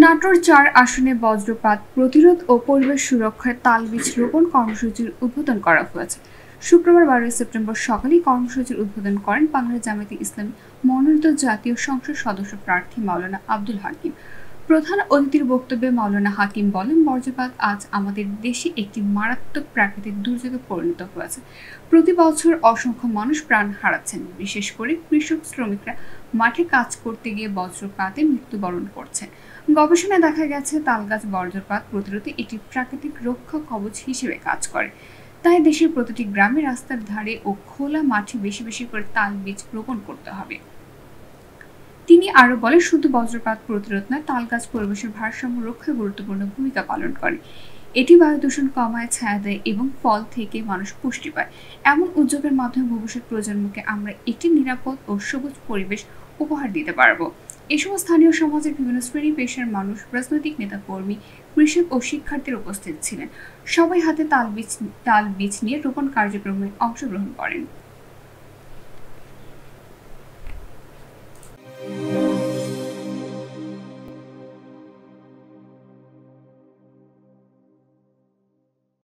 নাটোর-৪ আসনে বজ্রপাত প্রতিরোধ ও পরিবেশ সুরক্ষায় তালবীজ রোপণ কর্মসূচির উদ্বোধন করা হয়েছে। শুক্রবার ১২ সেপ্টেম্বর সকালে কর্মসূচির উদ্বোধন করেন বাংলাদেশ জামায়াতে ইসলামী মনোনীত জাতীয় সংসদ সদস্য প্রার্থী মাওলানা আব্দুল হাকিম। প্রধান অতিথির বক্তব্যে মাওলানা হাকিম বলেন, বজ্রপাত আজ আমাদের দেশে একটি মারাত্মক প্রাকৃতিক দুর্যোগে পরিণত হয়েছে। প্রতি বছর অসংখ্য মানুষ প্রাণ হারাচ্ছেন, বিশেষ করে কৃষক শ্রমিকরা মাঠে কাজ করতে গিয়ে বজ্রপাতে মৃত্যুবরণ করছেন। গবেষণায় দেখা গেছে তালগাছ বজ্রপাত প্রতিরোধে একটি প্রাকৃতিক রক্ষা কবচ হিসেবে কাজ করে। তাই দেশের প্রতিটি গ্রামে, রাস্তার ধারে ও খোলা মাঠে বেশি বেশি করে তাল বীজ রোপণ করতে হবে। তিনি আরও বলেন, শুধু বজ্রপাত প্রতিরোধ নয়, তালগাছ পরিবেশের ভারসাম্য রক্ষায় গুরুত্বপূর্ণ ভূমিকা পালন করে। এটি বায়ু দূষণ কমায়, ছায়া দেয় এবং ফল থেকে মানুষ পুষ্টি পায়। এমন উদ্যোগের মাধ্যমে ভবিষ্যৎ প্রজন্মকে আমরা একটি নিরাপদ ও সবুজ পরিবেশ উপহার দিতে পারব। এ সময় স্থানীয় সমাজের বিভিন্ন শ্রেণী পেশার মানুষ, রাজনৈতিক নেতাকর্মী, কৃষক ও শিক্ষার্থীরা উপস্থিত ছিলেন। সবাই হাতে তাল বীজ নিয়ে রোপণ কার্যক্রমে অংশগ্রহণ করেন।